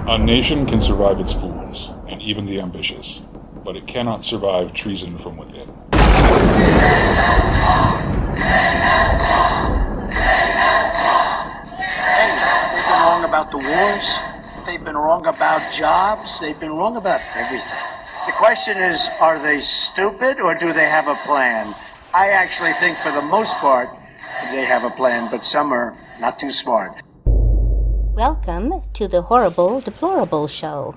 A nation can survive its fools, and even the ambitious, but it cannot survive treason from within. They've been wrong about the wars. They've been wrong about jobs. They've been wrong about everything. The question is, are they stupid or do they have a plan? I actually think for the most part, they have a plan, but some are not too smart. Welcome to the Horrible Deplorable Show,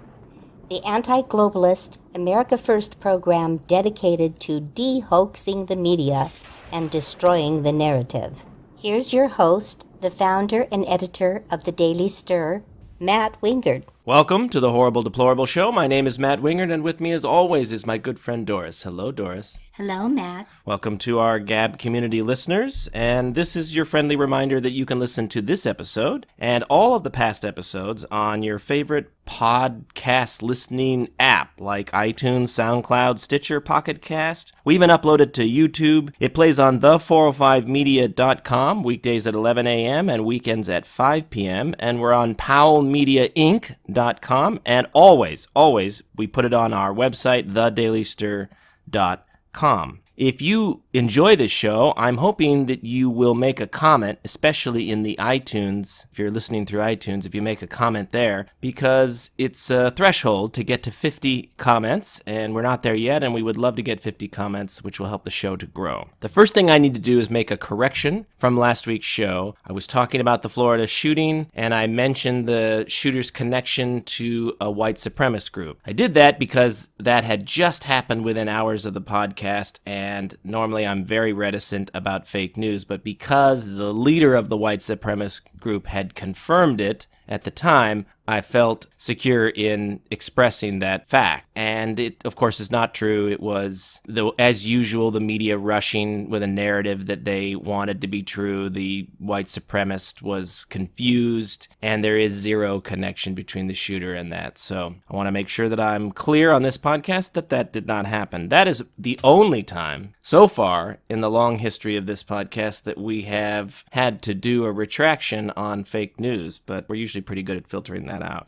the anti-globalist America First program dedicated to dehoaxing the media and destroying the narrative. Here's your host, the founder and editor of the Daily Stir, Matt Wingard. Welcome to the Horrible Deplorable Show. My name is Matt Wingard, and with me as always is my good friend Doris. Hello, Doris. Hello, Matt. Welcome to our Gab community listeners, and this is your friendly reminder that you can listen to this episode and all of the past episodes on your favorite podcast listening app like iTunes, SoundCloud, Stitcher, Pocket Cast. We even uploaded to YouTube. It plays on the405media.com weekdays at 11 a.m. and weekends at 5 p.m. And we're on powellmediainc.com, and always, we put it on our website, thedailystir.com. If you enjoy this show, I'm hoping that you will make a comment, especially in the iTunes. If you're listening through iTunes, if you make a comment there, because it's a threshold to get to 50 comments, and we're not there yet, and we would love to get 50 comments, which will help the show to grow. The first thing I need to do is make a correction from last week's show. I was talking about the Florida shooting, and I mentioned the shooter's connection to a white supremacist group. I did that because that had just happened within hours of the podcast, and normally I'm very reticent about fake news, but because the leader of the white supremacist group had confirmed it at the time, I felt secure in expressing that fact. And it, of course, is not true. It was, as usual, the media rushing with a narrative that they wanted to be true. The white supremacist was confused, and there is zero connection between the shooter and that. So I want to make sure that I'm clear on this podcast that that did not happen. That is the only time so far in the long history of this podcast that we have had to do a retraction on fake news, but we're usually pretty good at filtering that out.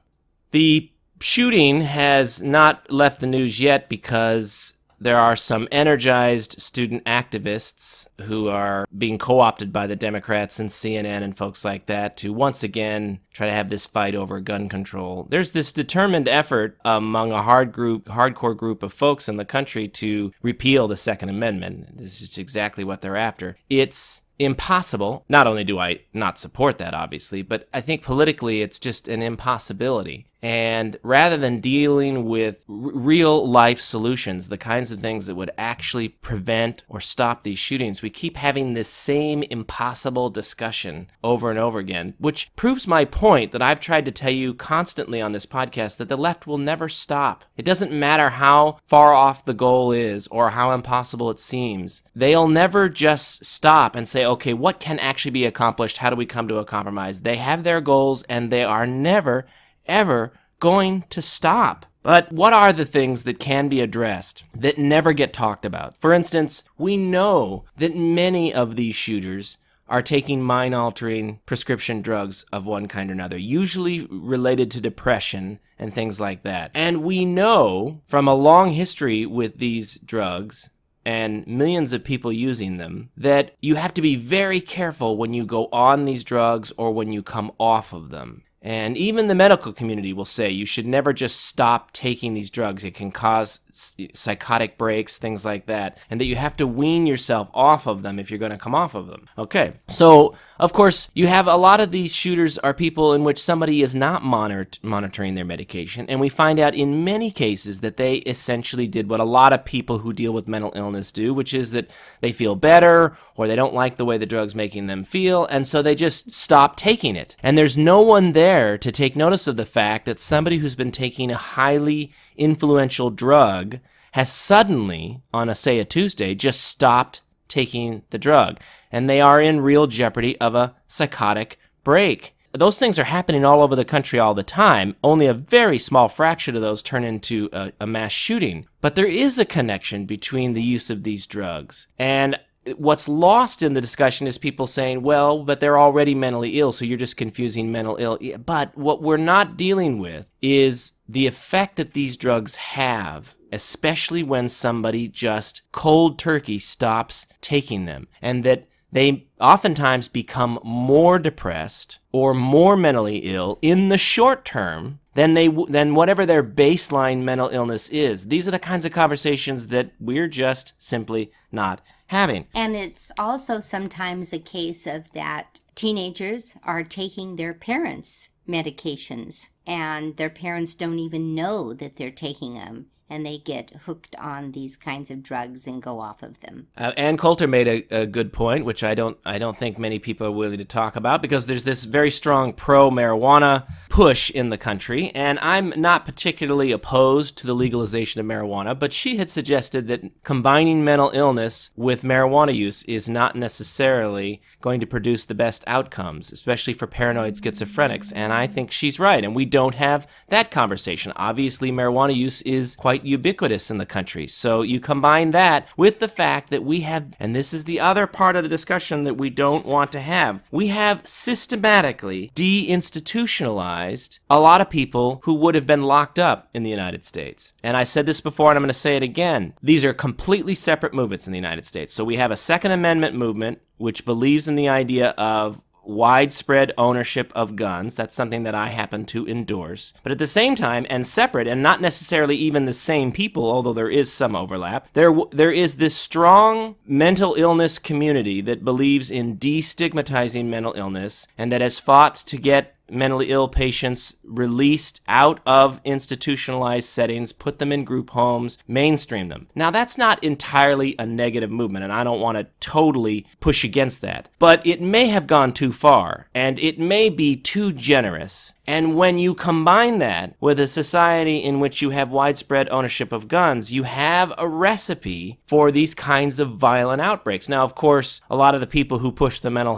The shooting has not left the news yet because there are some energized student activists who are being co-opted by the Democrats and CNN and folks like that to once again try to have this fight over gun control. There's this determined effort among a hardcore group of folks in the country to repeal the Second Amendment. This is exactly what they're after. It's impossible. Not only do I not support that, obviously, but I think politically it's just an impossibility. And rather than dealing with real life solutions, the kinds of things that would actually prevent or stop these shootings, we keep having this same impossible discussion over and over again, which proves my point that I've tried to tell you constantly on this podcast, that the left will never stop. It doesn't matter how far off the goal is or how impossible it seems. They'll never just stop and say, okay, what can actually be accomplished? How do we come to a compromise? They have their goals, and they are never ever going to stop. But what are the things that can be addressed that never get talked about? For instance, we know that many of these shooters are taking mind-altering prescription drugs of one kind or another, usually related to depression and things like that. And we know from a long history with these drugs and millions of people using them, that you have to be very careful when you go on these drugs or when you come off of them. And even the medical community will say you should never just stop taking these drugs. It can cause psychotic breaks, things like that, and that you have to wean yourself off of them if you're going to come off of them. Okay, so of course you have a lot of these shooters are people in which somebody is not monitoring their medication, and we find out in many cases that they essentially did what a lot of people who deal with mental illness do, which is that they feel better or they don't like the way the drug's making them feel, and so they just stop taking it. And there's no one there to take notice of the fact that somebody who's been taking a highly influential drug has suddenly, on a Tuesday, just stopped taking the drug. And they are in real jeopardy of a psychotic break. Those things are happening all over the country all the time. Only a very small fraction of those turn into a mass shooting. But there is a connection between the use of these drugs. And what's lost in the discussion is people saying, well, but they're already mentally ill, so you're just confusing mental ill. But what we're not dealing with is the effect that these drugs have, especially when somebody just cold turkey stops taking them, and that they oftentimes become more depressed or more mentally ill in the short term than whatever their baseline mental illness is. These are the kinds of conversations that we're just simply not having. And it's also sometimes a case of that teenagers are taking their parents' medications, and their parents don't even know that they're taking them, and they get hooked on these kinds of drugs and go off of them. Ann Coulter made a good point, which I don't think many people are willing to talk about, because there's this very strong pro-marijuana push in the country, and I'm not particularly opposed to the legalization of marijuana, but she had suggested that combining mental illness with marijuana use is not necessarily going to produce the best outcomes, especially for paranoid schizophrenics, and I think she's right, and we don't have that conversation. Obviously, marijuana use is quite ubiquitous in the country. So you combine that with the fact that we have, and this is the other part of the discussion that we don't want to have, we have systematically deinstitutionalized a lot of people who would have been locked up in the United States. And I said this before, and I'm going to say it again. These are completely separate movements in the United States. So we have a Second Amendment movement, which believes in the idea of widespread ownership of guns. That's something that I happen to endorse. But at the same time, and separate, and not necessarily even the same people, although there is some overlap, there is this strong mental illness community that believes in destigmatizing mental illness, and that has fought to get mentally ill patients released out of institutionalized settings, put them in group homes, mainstream them. Now, that's not entirely a negative movement, and I don't want to totally push against that. But it may have gone too far, and it may be too generous. And when you combine that with a society in which you have widespread ownership of guns, you have a recipe for these kinds of violent outbreaks. Now, of course, a lot of the people who push the mental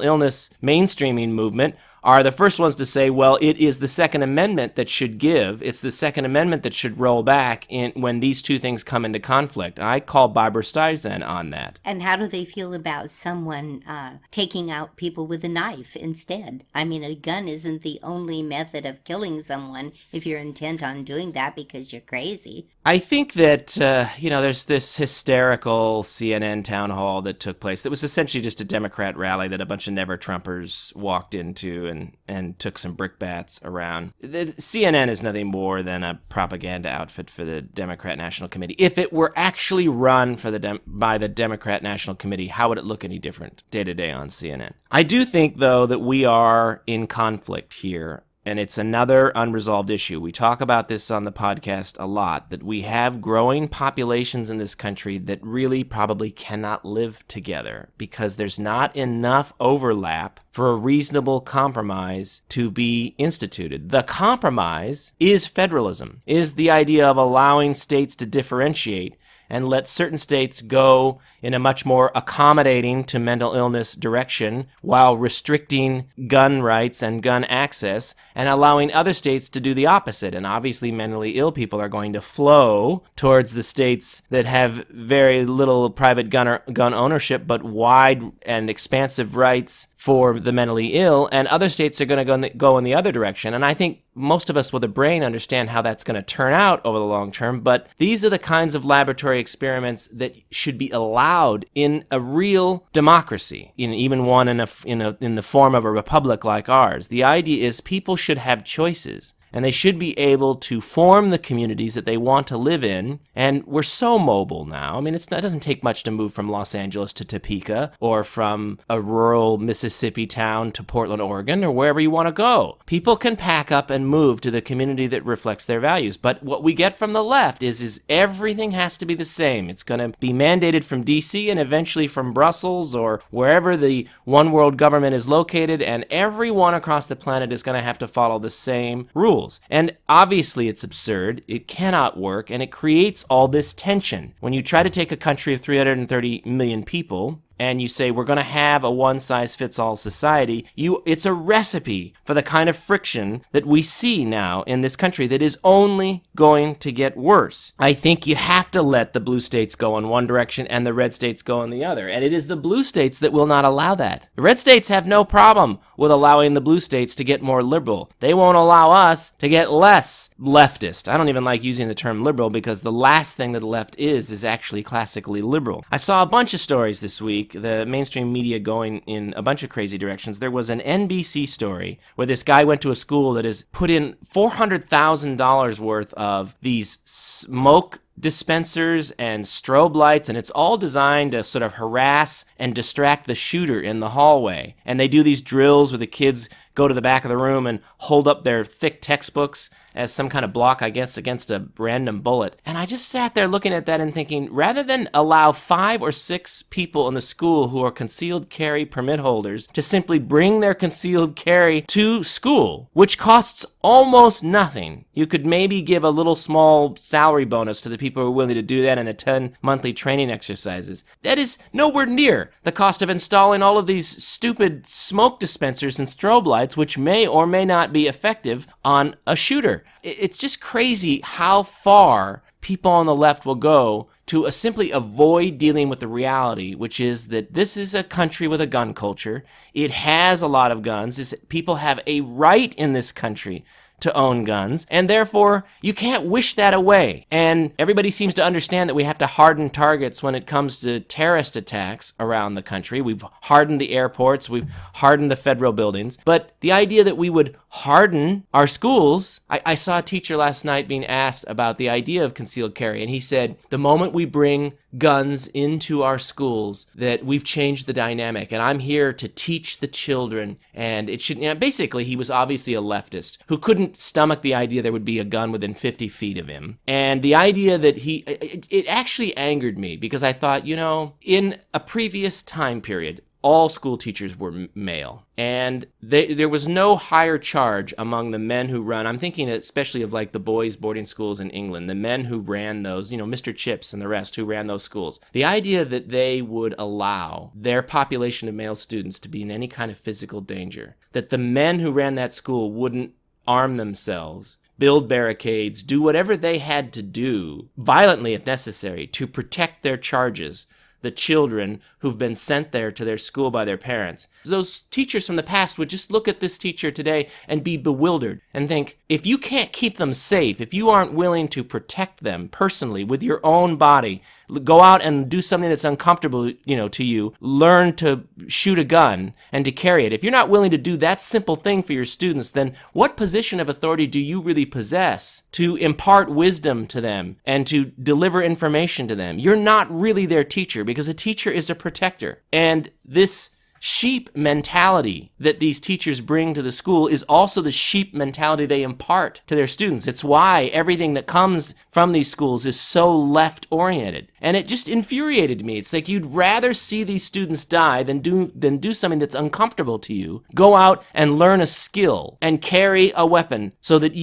illness mainstreaming movement are the first ones to say, well, it is the Second Amendment that should give. It's the Second Amendment that should roll back when these two things come into conflict. I call Barbara Streisand on that. And how do they feel about someone taking out people with a knife instead? I mean, a gun isn't the only method of killing someone if you're intent on doing that because you're crazy. I think that, there's this hysterical CNN town hall that took place that was essentially just a Democrat rally that a bunch of never-Trumpers walked into and took some brickbats around. The CNN is nothing more than a propaganda outfit for the Democrat National Committee. If it were actually run by the Democrat National Committee, how would it look any different day to day on CNN? I do think, though, that we are in conflict here. And it's another unresolved issue. We talk about this on the podcast a lot, that we have growing populations in this country that really probably cannot live together because there's not enough overlap for a reasonable compromise to be instituted. The compromise is federalism, is the idea of allowing states to differentiate and let certain states go in a much more accommodating to mental illness direction while restricting gun rights and gun access and allowing other states to do the opposite. And obviously mentally ill people are going to flow towards the states that have very little private gun ownership but wide and expansive rights for the mentally ill, and other states are going to go in the other direction. And I think most of us with a brain understand how that's going to turn out over the long term, but these are the kinds of laboratory experiments that should be allowed in a real democracy, even one in the form of a republic like ours. The idea is people should have choices, and they should be able to form the communities that they want to live in. And we're so mobile now. I mean, it doesn't take much to move from Los Angeles to Topeka or from a rural Mississippi town to Portland, Oregon, or wherever you want to go. People can pack up and move to the community that reflects their values. But what we get from the left is everything has to be the same. It's going to be mandated from D.C. and eventually from Brussels or wherever the one world government is located, and everyone across the planet is going to have to follow the same rules. And obviously it's absurd, it cannot work, and it creates all this tension. When you try to take a country of 330 million people and you say we're going to have a one-size-fits-all society, it's a recipe for the kind of friction that we see now in this country that is only going to get worse. I think you have to let the blue states go in one direction and the red states go in the other, and it is the blue states that will not allow that. The red states have no problem with allowing the blue states to get more liberal. They won't allow us to get less leftist. I don't even like using the term liberal because the last thing that the left is actually classically liberal. I saw a bunch of stories this week, the mainstream media going in a bunch of crazy directions. There was an NBC story where this guy went to a school that has put in $400,000 worth of these smoke dispensers and strobe lights, and it's all designed to sort of harass and distract the shooter in the hallway. And they do these drills where the kids go to the back of the room and hold up their thick textbooks as some kind of block, I guess, against a random bullet. And I just sat there looking at that and thinking, rather than allow 5 or 6 people in the school who are concealed carry permit holders to simply bring their concealed carry to school, which costs almost nothing, you could maybe give a little small salary bonus to the people who are willing to do that and attend monthly training exercises. That is nowhere near the cost of installing all of these stupid smoke dispensers and strobe lights, which may or may not be effective on a shooter. It's just crazy how far people on the left will go to simply avoid dealing with the reality, which is that this is a country with a gun culture. It has a lot of guns. People have a right in this country to own guns, and therefore you can't wish that away. And everybody seems to understand that we have to harden targets when it comes to terrorist attacks around the country. We've hardened the airports, we've hardened the federal buildings, but the idea that we would harden our schools, I saw a teacher last night being asked about the idea of concealed carry, and he said, the moment we bring guns into our schools, that we've changed the dynamic, and I'm here to teach the children, and it should, basically he was obviously a leftist who couldn't stomach the idea there would be a gun within 50 feet of him, and the idea that it actually angered me, because I thought, in a previous time period, all school teachers were male, and there was no higher charge among the men who run. I'm thinking especially of like the boys' boarding schools in England, the men who ran those, Mr. Chips and the rest who ran those schools. The idea that they would allow their population of male students to be in any kind of physical danger, that the men who ran that school wouldn't arm themselves, build barricades, do whatever they had to do, violently if necessary, to protect their charges, the children who've been sent there to their school by their parents. Those teachers from the past would just look at this teacher today and be bewildered and think, if you can't keep them safe, if you aren't willing to protect them personally with your own body, go out and do something that's uncomfortable, to you, learn to shoot a gun and to carry it. If you're not willing to do that simple thing for your students, then what position of authority do you really possess to impart wisdom to them and to deliver information to them? You're not really their teacher, because a teacher is a protector. And this sheep mentality that these teachers bring to the school is also the sheep mentality they impart to their students. It's why everything that comes from these schools is so left-oriented. And it just infuriated me. It's like you'd rather see these students die than do something that's uncomfortable to you. Go out and learn a skill and carry a weapon so that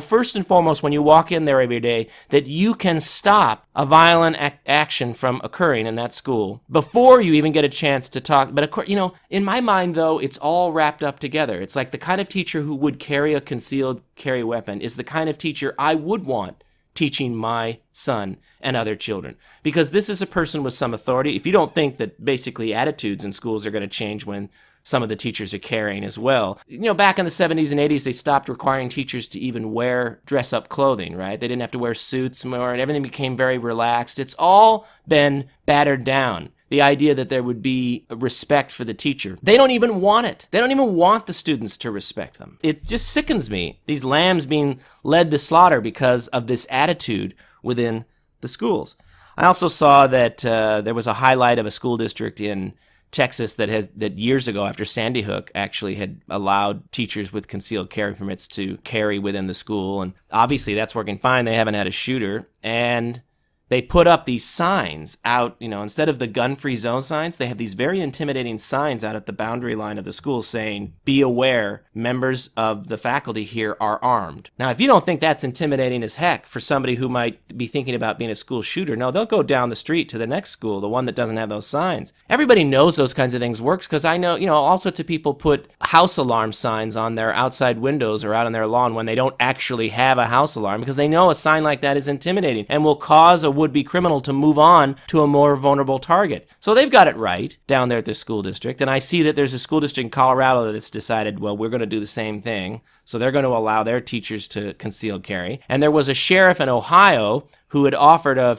first and foremost when you walk in there every day that you can stop a violent action from occurring in that school before you even get a chance to talk. But of course, in my mind, though, it's all wrapped up together. It's like the kind of teacher who would carry a concealed carry weapon is the kind of teacher I would want teaching my son and other children. Because this is a person with some authority. If you don't think that basically attitudes in schools are going to change when some of the teachers are carrying as well. Back in the 70s and 80s, they stopped requiring teachers to even wear dress-up clothing, right? They didn't have to wear suits more, and everything became very relaxed. It's all been battered down. The idea that there would be respect for the teacher. They don't even want it. They don't even want the students to respect them. It just sickens me, these lambs being led to slaughter because of this attitude within the schools. I also saw that there was a highlight of a school district in Texas that years ago, after Sandy Hook, actually had allowed teachers with concealed carry permits to carry within the school. And obviously that's working fine. They haven't had a shooter. And they put up these signs out, instead of the gun-free zone signs, they have these very intimidating signs out at the boundary line of the school saying, be aware, members of the faculty here are armed. Now, if you don't think that's intimidating as heck for somebody who might be thinking about being a school shooter, no, they'll go down the street to the next school, the one that doesn't have those signs. Everybody knows those kinds of things works because I know, all sorts of people put house alarm signs on their outside windows or out on their lawn when they don't actually have a house alarm because they know a sign like that is intimidating and will cause a would-be criminal to move on to a more vulnerable target. So they've got it right down there at the school district. And I see that there's a school district in Colorado that's decided, well, we're going to do the same thing. So they're going to allow their teachers to concealed carry. And there was a sheriff in Ohio who had offered a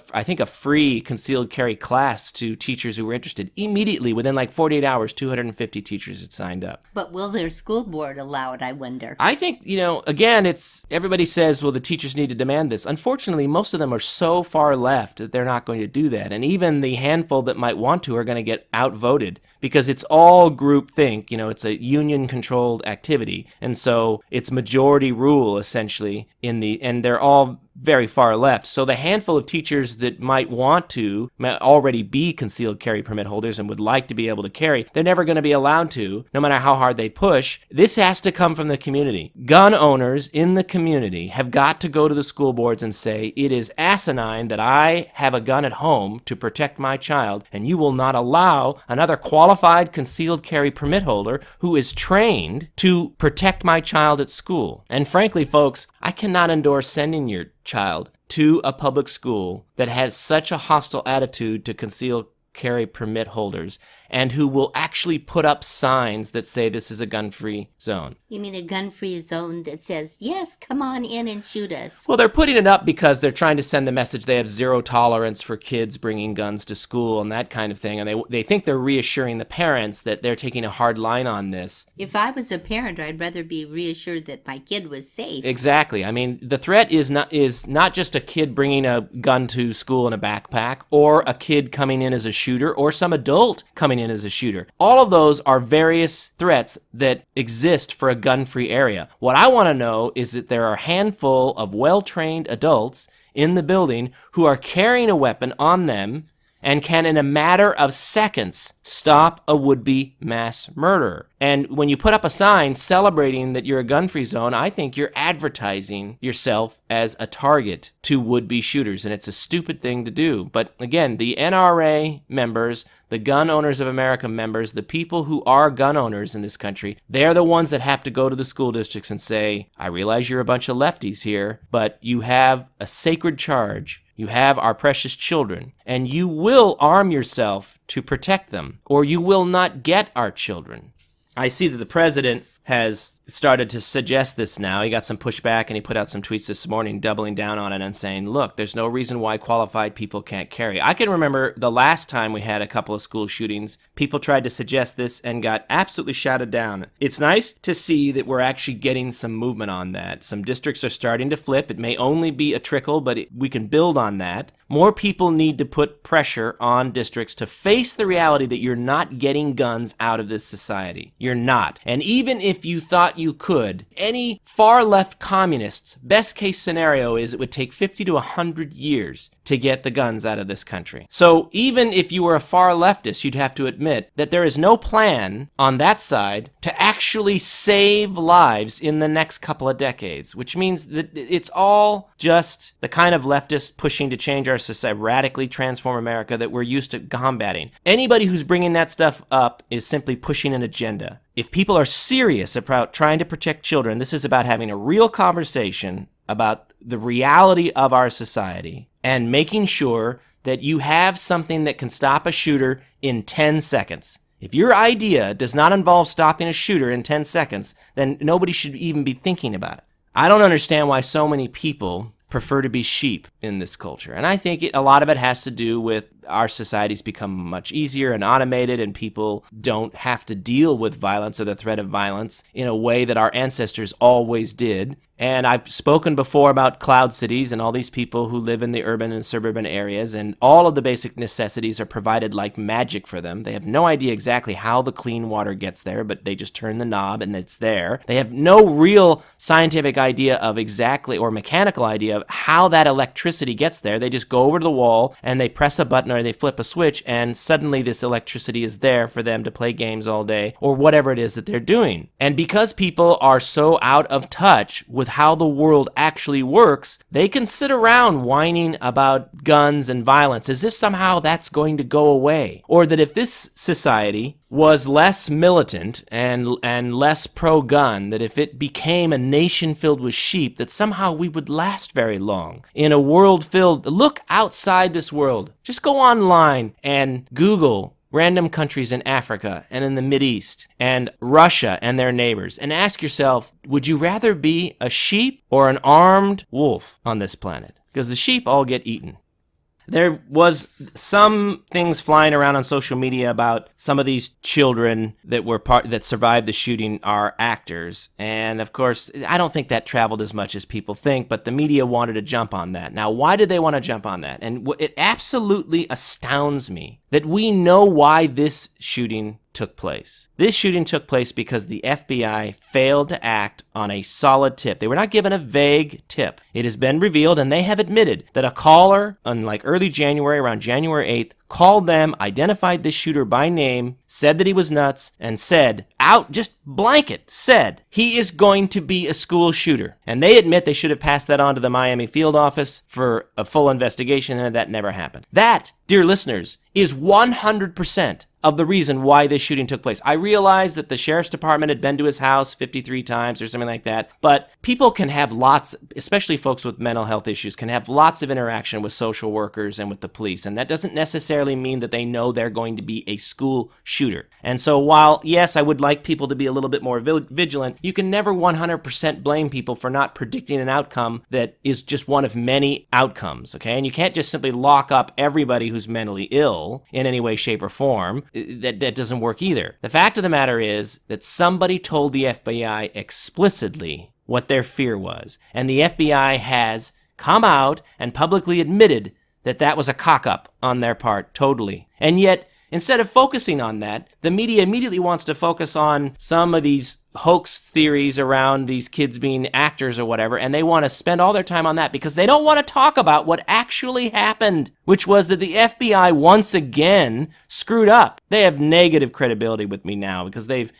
free concealed carry class to teachers who were interested. Immediately, within like 48 hours, 250 teachers had signed up. But will their school board allow it, I wonder? I think, again, everybody says, well, the teachers need to demand this. Unfortunately, most of them are so far left that they're not going to do that. And even the handful that might want to are going to get outvoted because it's all groupthink. It's a union-controlled activity. And so it's majority rule, essentially, and they're all very far left. So the handful of teachers that might already be concealed carry permit holders and would like to be able to carry, they're never going to be allowed to, no matter how hard they push. This has to come from the community. Gun owners in the community have got to go to the school boards and say, it is asinine that I have a gun at home to protect my child, and you will not allow another qualified concealed carry permit holder who is trained to protect my child at school. And frankly, folks, I cannot endorse sending your child to a public school that has such a hostile attitude to concealed carry permit holders and who will actually put up signs that say this is a gun-free zone. You mean a gun-free zone that says, yes, come on in and shoot us? Well, they're putting it up because they're trying to send the message they have zero tolerance for kids bringing guns to school and that kind of thing. And they think they're reassuring the parents that they're taking a hard line on this. If I was a parent, I'd rather be reassured that my kid was safe. Exactly. I mean, the threat is not just a kid bringing a gun to school in a backpack or a kid coming in as a shooter or some adult coming in as a shooter. All of those are various threats that exist for a gun-free area. What I want to know is that there are a handful of well-trained adults in the building who are carrying a weapon on them and can, in a matter of seconds, stop a would-be mass murderer. And when you put up a sign celebrating that you're a gun-free zone, I think you're advertising yourself as a target to would-be shooters, and it's a stupid thing to do. But again, the NRA members, the Gun Owners of America members, the people who are gun owners in this country, they're the ones that have to go to the school districts and say, I realize you're a bunch of lefties here, but you have a sacred charge. You have our precious children, and you will arm yourself to protect them, or you will not get our children. I see that the president has started to suggest this now. He got some pushback, and he put out some tweets this morning doubling down on it and saying, look, there's no reason why qualified people can't carry. I can remember the last time we had a couple of school shootings, people tried to suggest this and got absolutely shouted down. It's nice to see that we're actually getting some movement on that. Some districts are starting to flip. It may only be a trickle, but we can build on that. More people need to put pressure on districts to face the reality that you're not getting guns out of this society. You're not. And even if you thought you could, any far-left communists' best-case scenario is it would take 50 to 100 years to get the guns out of this country. So even if you were a far leftist, you'd have to admit that there is no plan on that side to actually save lives in the next couple of decades, which means that it's all just the kind of leftist pushing to change our society, radically transform America that we're used to combating. Anybody who's bringing that stuff up is simply pushing an agenda. If people are serious about trying to protect children, this is about having a real conversation about the reality of our society and making sure that you have something that can stop a shooter in 10 seconds. If your idea does not involve stopping a shooter in 10 seconds, then nobody should even be thinking about it. I don't understand why so many people prefer to be sheep in this culture. And I think a lot of it has to do with our society's become much easier and automated, and people don't have to deal with violence or the threat of violence in a way that our ancestors always did. And I've spoken before about cloud cities and all these people who live in the urban and suburban areas, and all of the basic necessities are provided like magic for them. They have no idea exactly how the clean water gets there, but they just turn the knob and it's there. They have no real scientific idea of exactly, or mechanical idea of how that electricity gets there. They just go over to the wall and they press a button or they flip a switch, and suddenly this electricity is there for them to play games all day or whatever it is that they're doing. And because people are so out of touch with how the world actually works, they can sit around whining about guns and violence as if somehow that's going to go away. Or that if this society was less militant and less pro-gun, that if it became a nation filled with sheep, that somehow we would last very long. In a world filled, look outside this world. Just go online and Google random countries in Africa and in the Mideast and Russia and their neighbors, and ask yourself, would you rather be a sheep or an armed wolf on this planet? Because the sheep all get eaten. There was some things flying around on social media about some of these children that survived the shooting are actors. And of course, I don't think that traveled as much as people think, but the media wanted to jump on that. Now, why did they want to jump on that? And it absolutely astounds me that we know why this shooting took place. This shooting took place because the FBI failed to act on a solid tip. They were not given a vague tip. It has been revealed, and they have admitted that a caller on early January, around January 8th, called them, identified this shooter by name, said that he was nuts, and said, said, he is going to be a school shooter. And they admit they should have passed that on to the Miami field office for a full investigation, and that never happened. That, dear listeners, is 100% of the reason why this shooting took place. I realize that the sheriff's department had been to his house 53 times or something like that, but people can have lots, especially folks with mental health issues, can have lots of interaction with social workers and with the police, and that doesn't necessarily mean that they know they're going to be a school shooter. And so while, yes, I would like people to be a little bit more vigilant, you can never 100% blame people for not predicting an outcome that is just one of many outcomes, okay? And you can't just simply lock up everybody who's mentally ill in any way, shape, or form. That doesn't work either. The fact of the matter is that somebody told the FBI explicitly what their fear was, and the FBI has come out and publicly admitted that that was a cock-up on their part, totally. And yet, instead of focusing on that, the media immediately wants to focus on some of these hoax theories around these kids being actors or whatever, and they want to spend all their time on that because they don't want to talk about what actually happened, which was that the FBI once again screwed up. They have negative credibility with me now because they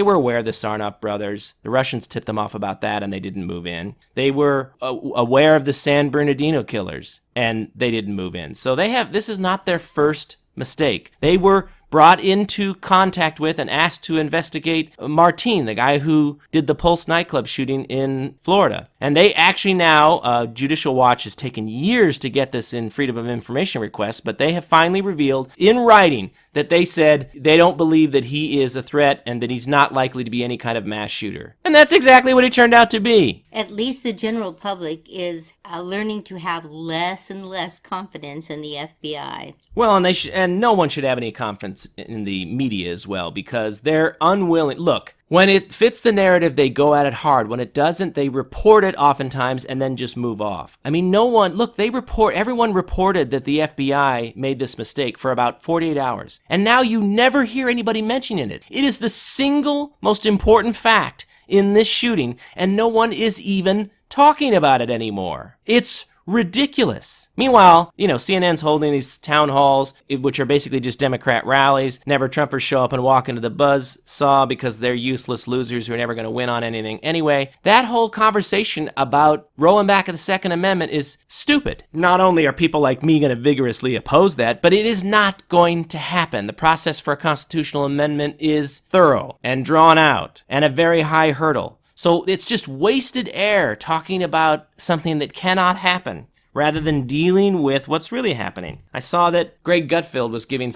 were aware of the Sarnoff brothers. The Russians tipped them off about that, and they didn't move in. They were aware of the San Bernardino killers, and they didn't move in. So this is not their first mistake. They were brought into contact with and asked to investigate Martin, the guy who did the Pulse nightclub shooting in Florida. And they actually now, Judicial Watch has taken years to get this in Freedom of Information requests, but they have finally revealed in writing that they said they don't believe that he is a threat and that he's not likely to be any kind of mass shooter. And that's exactly what he turned out to be. At least the general public is learning to have less and less confidence in the FBI. Well, and no one should have any confidence in the media as well, because they're unwilling. Look, when it fits the narrative, they go at it hard. When it doesn't, they report it oftentimes and then just move off. I mean, everyone reported that the FBI made this mistake for about 48 hours. And now you never hear anybody mentioning it. It is the single most important fact in this shooting, and no one is even talking about it anymore. It's ridiculous. Meanwhile, CNN's holding these town halls, which are basically just Democrat rallies. Never Trumpers show up and walk into the buzzsaw because they're useless losers who are never going to win on anything. Anyway, that whole conversation about rolling back the Second Amendment is stupid. Not only are people like me going to vigorously oppose that, but it is not going to happen. The process for a constitutional amendment is thorough and drawn out and a very high hurdle. So it's just wasted air talking about something that cannot happen rather than dealing with what's really happening. I saw that Greg Gutfeld was giving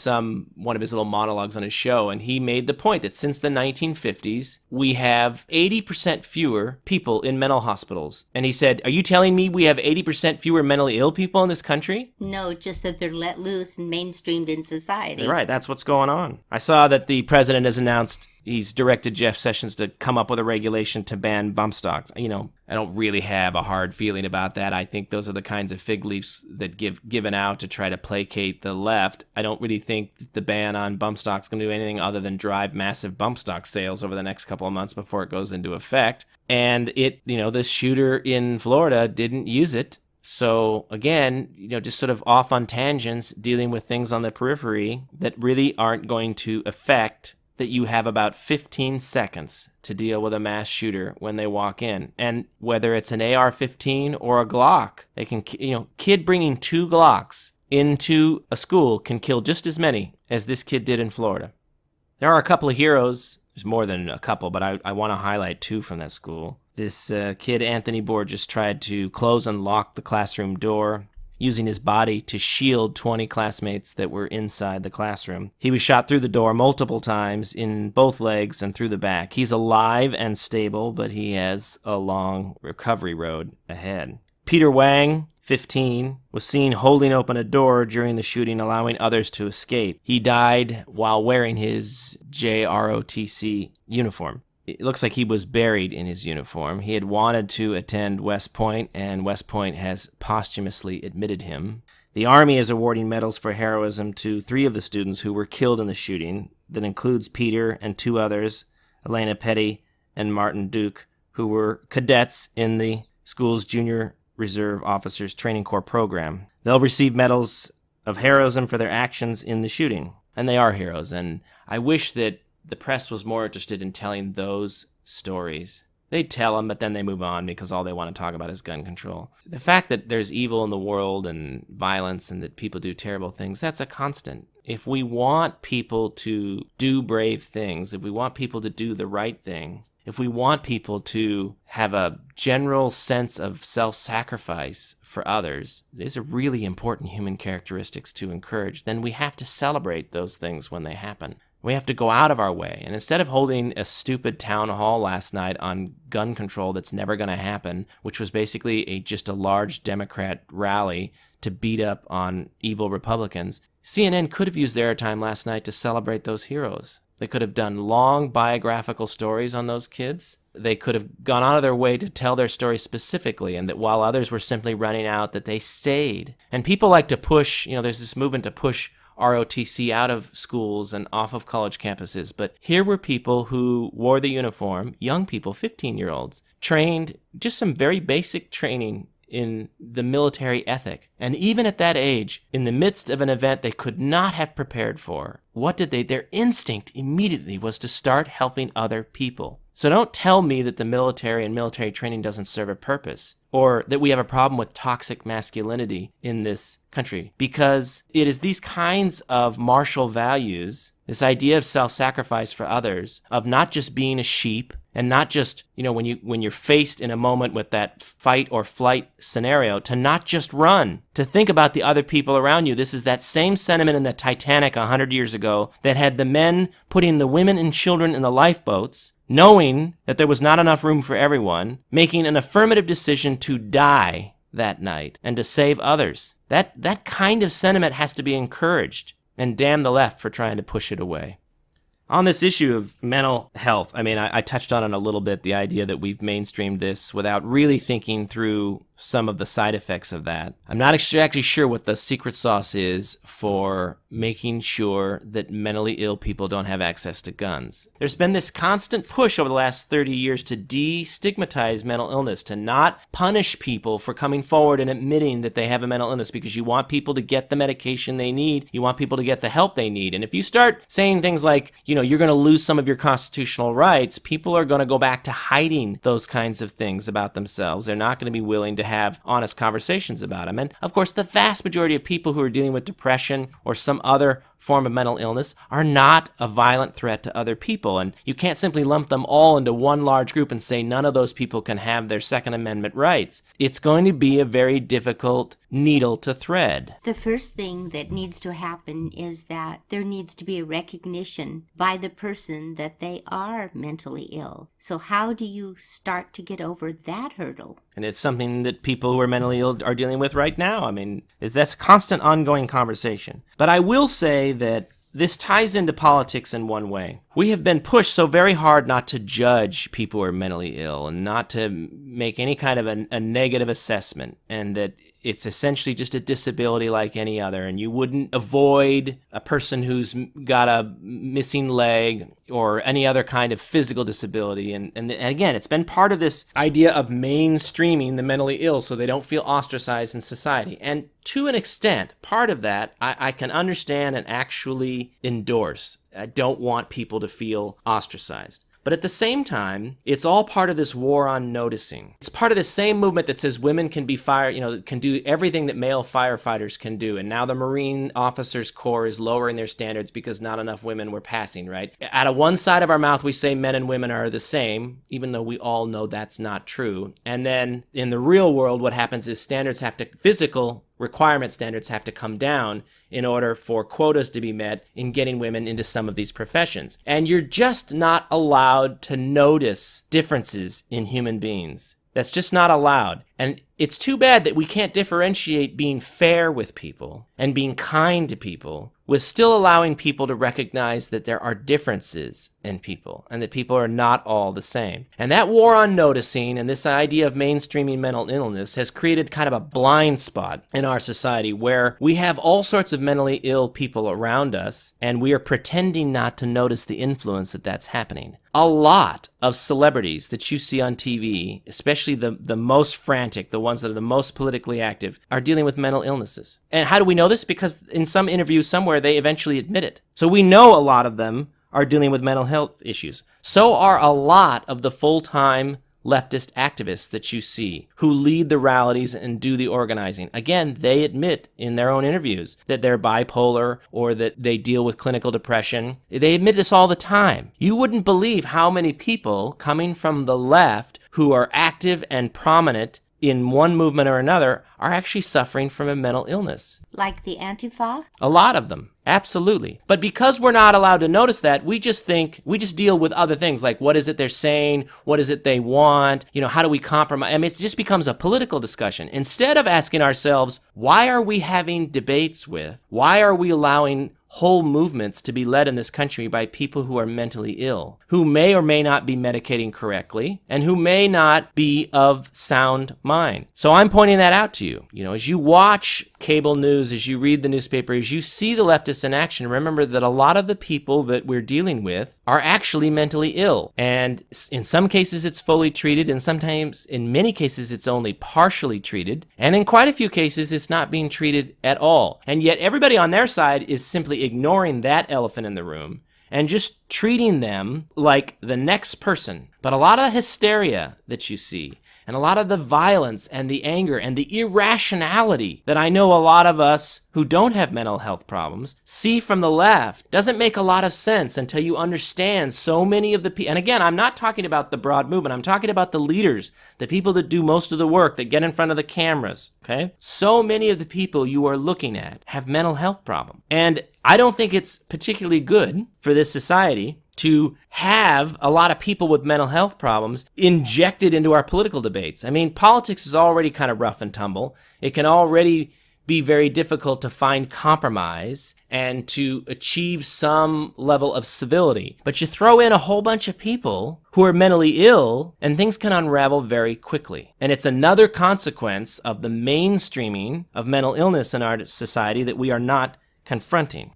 one of his little monologues on his show, and he made the point that since the 1950s, we have 80% fewer people in mental hospitals. And he said, are you telling me we have 80% fewer mentally ill people in this country? No, just that they're let loose and mainstreamed in society. Right, that's what's going on. I saw that the president has announced he's directed Jeff Sessions to come up with a regulation to ban bump stocks. You know, I don't really have a hard feeling about that. I think those are the kinds of fig leaves that given out to try to placate the left. I don't really think that the ban on bump stocks is going to do anything other than drive massive bump stock sales over the next couple of months before it goes into effect. And the shooter in Florida didn't use it. So again, just sort of off on tangents, dealing with things on the periphery that really aren't going to affect that you have about 15 seconds to deal with a mass shooter when they walk in. And whether it's an AR-15 or a Glock, they can, kid bringing 2 Glocks into a school can kill just as many as this kid did in Florida. There are a couple of heroes. There's more than a couple, but I want to highlight 2 from that school. This kid, Anthony Borges, tried to close and lock the classroom door, using his body to shield 20 classmates that were inside the classroom. He was shot through the door multiple times in both legs and through the back. He's alive and stable, but he has a long recovery road ahead. Peter Wang, 15, was seen holding open a door during the shooting, allowing others to escape. He died while wearing his JROTC uniform. It looks like he was buried in his uniform. He had wanted to attend West Point, and West Point has posthumously admitted him. The Army is awarding medals for heroism to 3 of the students who were killed in the shooting. That includes Peter and 2 others, Elena Petty and Martin Duke, who were cadets in the school's Junior Reserve Officers Training Corps program. They'll receive medals of heroism for their actions in the shooting. And they are heroes, and I wish that the press was more interested in telling those stories. They tell them, but then they move on because all they want to talk about is gun control. The fact that there's evil in the world and violence and that people do terrible things, that's a constant. If we want people to do brave things, if we want people to do the right thing, if we want people to have a general sense of self-sacrifice for others, these are really important human characteristics to encourage, then we have to celebrate those things when they happen. We have to go out of our way. And instead of holding a stupid town hall last night on gun control that's never going to happen, which was basically just a large Democrat rally to beat up on evil Republicans, CNN could have used their time last night to celebrate those heroes. They could have done long biographical stories on those kids. They could have gone out of their way to tell their story specifically, and that while others were simply running out, that they stayed. And people like to push, there's this movement to push ROTC out of schools and off of college campuses. But here were people who wore the uniform, young people, 15-year-olds, trained just some very basic training in the military ethic. And even at that age, in the midst of an event they could not have prepared for, their instinct immediately was to start helping other people. So don't tell me that the military and military training doesn't serve a purpose, or that we have a problem with toxic masculinity in this country, because it is these kinds of martial values, this idea of self-sacrifice for others, of not just being a sheep, and not just, when you're faced in a moment with that fight or flight scenario, to not just run, to think about the other people around you. This is that same sentiment in the Titanic 100 years ago that had the men putting the women and children in the lifeboats, knowing that there was not enough room for everyone, making an affirmative decision to die that night and to save others. That kind of sentiment has to be encouraged, and damn the left for trying to push it away. On this issue of mental health, I touched on it a little bit, the idea that we've mainstreamed this without really thinking through some of the side effects of that. I'm not actually sure what the secret sauce is for making sure that mentally ill people don't have access to guns. There's been this constant push over the last 30 years to destigmatize mental illness, to not punish people for coming forward and admitting that they have a mental illness, because you want people to get the medication they need, you want people to get the help they need. And if you start saying things like, you're going to lose some of your constitutional rights, people are going to go back to hiding those kinds of things about themselves. They're not going to be willing to have honest conversations about them. And of course, the vast majority of people who are dealing with depression or some other form of mental illness are not a violent threat to other people. And you can't simply lump them all into one large group and say none of those people can have their Second Amendment rights. It's going to be a very difficult needle to thread. The first thing that needs to happen is that there needs to be a recognition by the person that they are mentally ill. So how do you start to get over that hurdle? And it's something that people who are mentally ill are dealing with right now. That's a constant ongoing conversation. But I will say that this ties into politics in one way. We have been pushed so very hard not to judge people who are mentally ill and not to make any kind of a negative assessment, and that it's essentially just a disability like any other, and you wouldn't avoid a person who's got a missing leg or any other kind of physical disability. And again, it's been part of this idea of mainstreaming the mentally ill so they don't feel ostracized in society. And to an extent, part of that I can understand and actually endorse. I don't want people to feel ostracized. But at the same time, it's all part of this war on noticing. It's part of the same movement that says women can be can do everything that male firefighters can do. And now the Marine Officers Corps is lowering their standards because not enough women were passing, right? Out of one side of our mouth, we say men and women are the same, even though we all know that's not true. And then in the real world, what happens is physical requirement standards have to come down in order for quotas to be met in getting women into some of these professions. And you're just not allowed to notice differences in human beings. That's just not allowed. And it's too bad that we can't differentiate being fair with people and being kind to people with still allowing people to recognize that there are differences in people and that people are not all the same. And that war on noticing and this idea of mainstreaming mental illness has created kind of a blind spot in our society where we have all sorts of mentally ill people around us and we are pretending not to notice the influence that's happening. A lot of celebrities that you see on TV, especially the most frantic, the ones that are the most politically active, are dealing with mental illnesses. And how do we know this? Because in some interview somewhere, they eventually admit it. So we know a lot of them are dealing with mental health issues. So are a lot of the full-time leftist activists that you see who lead the rallies and do the organizing. Again, they admit in their own interviews that they're bipolar or that they deal with clinical depression. They admit this all the time. You wouldn't believe how many people coming from the left who are active and prominent in one movement or another are actually suffering from a mental illness. Like the Antifa? A lot of them. Absolutely. But because we're not allowed to notice that, we just deal with other things like what is it they're saying? What is it they want? How do we compromise? I mean, it just becomes a political discussion. Instead of asking ourselves, why are we having debates with? Why are we allowing whole movements to be led in this country by people who are mentally ill, who may or may not be medicating correctly, and who may not be of sound mind? So I'm pointing that out to you. As you watch cable news, as you read the newspaper, as you see the leftists in action, remember that a lot of the people that we're dealing with are actually mentally ill. And in some cases, it's fully treated, and sometimes, in many cases, it's only partially treated. And in quite a few cases, it's not being treated at all. And yet everybody on their side is simply ignoring that elephant in the room and just treating them like the next person. But a lot of hysteria that you see, and a lot of the violence and the anger and the irrationality that I know a lot of us who don't have mental health problems see from the left doesn't make a lot of sense until you understand so many of the people. And again, I'm not talking about the broad movement. I'm talking about the leaders, the people that do most of the work, that get in front of the cameras, okay? So many of the people you are looking at have mental health problems. And I don't think it's particularly good for this society to have a lot of people with mental health problems injected into our political debates. I mean, politics is already kind of rough and tumble. It can already be very difficult to find compromise and to achieve some level of civility. But you throw in a whole bunch of people who are mentally ill, and things can unravel very quickly. And it's another consequence of the mainstreaming of mental illness in our society that we are not confronting.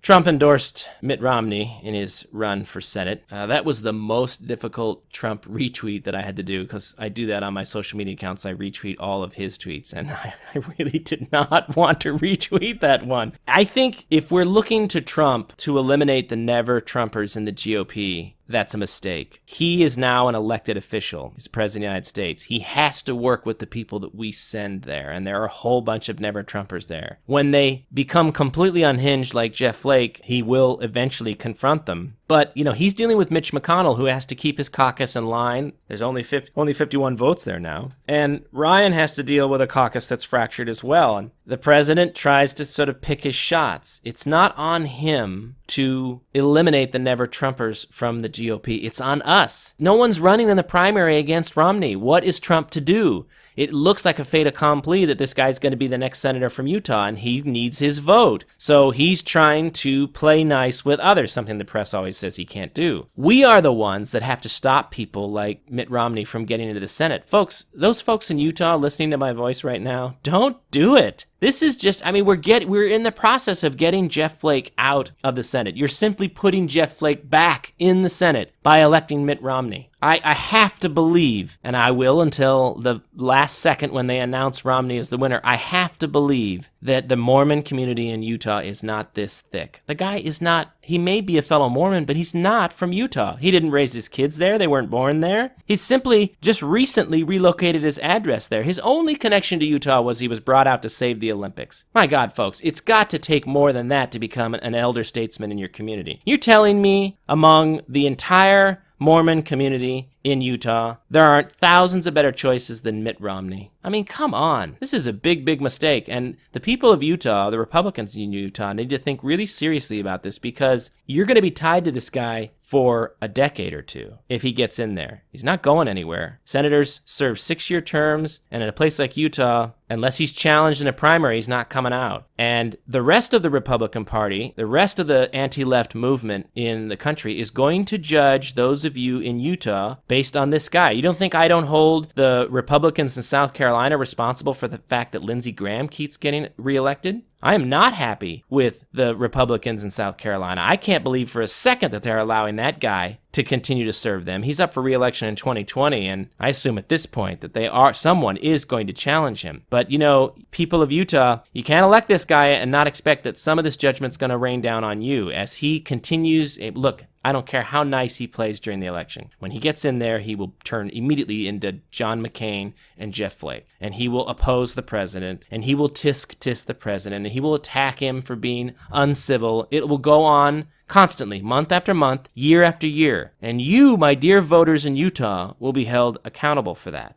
Trump endorsed Mitt Romney in his run for Senate. That was the most difficult Trump retweet that I had to do, because I do that on my social media accounts. I retweet all of his tweets, and I really did not want to retweet that one. I think if we're looking to Trump to eliminate the never-Trumpers in the GOP, that's a mistake. He is now an elected official. He's the president of the United States. He has to work with the people that we send there, and there are a whole bunch of never-Trumpers there. When they become completely unhinged like Jeff Flake, he will eventually confront them. But, he's dealing with Mitch McConnell, who has to keep his caucus in line. There's only 51 votes there now. And Ryan has to deal with a caucus that's fractured as well. And the president tries to sort of pick his shots. It's not on him to eliminate the never-Trumpers from the GOP. It's on us. No one's running in the primary against Romney. What is Trump to do? it looks like a fait accompli that this guy's going to be the next senator from Utah, and he needs his vote. So he's trying to play nice with others, something the press always says he can't do. We are the ones that have to stop people like Mitt Romney from getting into the Senate. Folks, those folks in Utah listening to my voice right now, don't do it. This is just, I mean, we're in the process of getting Jeff Flake out of the Senate. You're simply putting Jeff Flake back in the Senate by electing Mitt Romney. I have to believe, and I will until the last second when they announce Romney as the winner, I have to believe that the Mormon community in Utah is not this thick. The guy is not, he may be a fellow Mormon, but he's not from Utah. He didn't raise his kids there. They weren't born there. He's simply just recently relocated his address there. His only connection to Utah was he was brought out to save the Olympics. My God, folks, it's got to take more than that to become an elder statesman in your community. You're telling me among the entire Mormon community in Utah, there aren't thousands of better choices than Mitt Romney. I mean, come on. This is a big, big mistake. And the people of Utah, the Republicans in Utah, need to think really seriously about this, because you're going to be tied to this guy for a decade or two if he gets in there. He's not going anywhere. Senators serve 6-year terms, and in a place like Utah, unless he's challenged in a primary, he's not coming out. And the rest of the Republican Party, the rest of the anti-left movement in the country is going to judge those of you in Utah based on this guy. You don't think I don't hold the Republicans in South Carolina responsible for the fact that Lindsey Graham keeps getting reelected? I am not happy with the Republicans in South Carolina. I can't believe for a second that they're allowing that guy to continue to serve them. He's up for re-election in 2020, and I assume at this point that someone is going to challenge him. But, you know, people of Utah, you can't elect this guy and not expect that some of this judgment's going to rain down on you as he continues. Look, I don't care how nice he plays during the election. When he gets in there, he will turn immediately into John McCain and Jeff Flake. And he will oppose the president, and he will tisk the president, and he will attack him for being uncivil. It will go on constantly, month after month, year after year. And you, my dear voters in Utah, will be held accountable for that.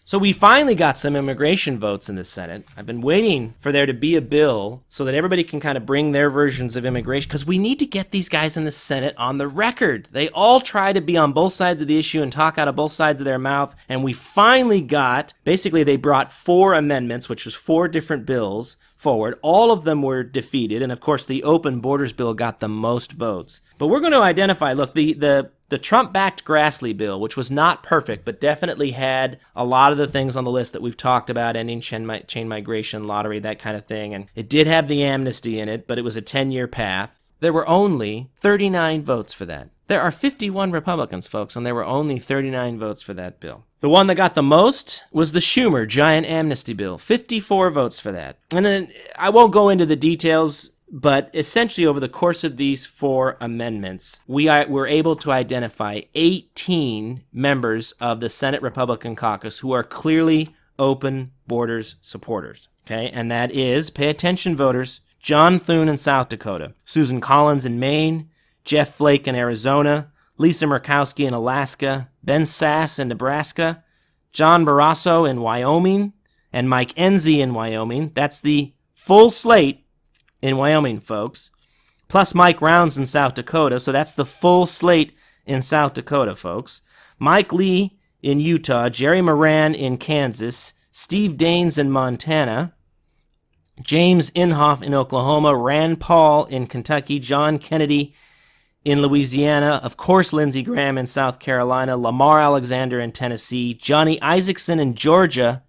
So we finally got some immigration votes in the Senate. I've been waiting for there to be a bill so that everybody can kind of bring their versions of immigration, because we need to get these guys in the Senate on the record. They all try to be on both sides of the issue and talk out of both sides of their mouth. And we finally got, basically they brought 4 amendments, which was 4 different bills forward. All of them were defeated. And of course, the open borders bill got the most votes. But we're going to identify, look, the Trump-backed Grassley bill, which was not perfect, but definitely had a lot of the things on the list that we've talked about, ending chain migration, lottery, that kind of thing. And it did have the amnesty in it, but it was a 10-year path. There were only 39 votes for that. There are 51 Republicans, folks, and there were only 39 votes for that bill. The one that got the most was the Schumer giant amnesty bill, 54 votes for that. And then I won't go into the details, but essentially over the course of these 4 amendments, we were able to identify 18 members of the Senate Republican caucus who are clearly open borders supporters. Okay, and that is, pay attention voters, John Thune in South Dakota, Susan Collins in Maine, Jeff Flake in Arizona, Lisa Murkowski in Alaska, Ben Sasse in Nebraska, John Barrasso in Wyoming, and Mike Enzi in Wyoming. That's the full slate in Wyoming, folks, plus Mike Rounds in South Dakota. So that's the full slate in South Dakota, folks. Mike Lee in Utah, Jerry Moran in Kansas, Steve Daines in Montana, James Inhofe in Oklahoma, Rand Paul in Kentucky, John Kennedy in Louisiana, of course Lindsey Graham in South Carolina, Lamar Alexander in Tennessee, Johnny Isaacson in Georgia.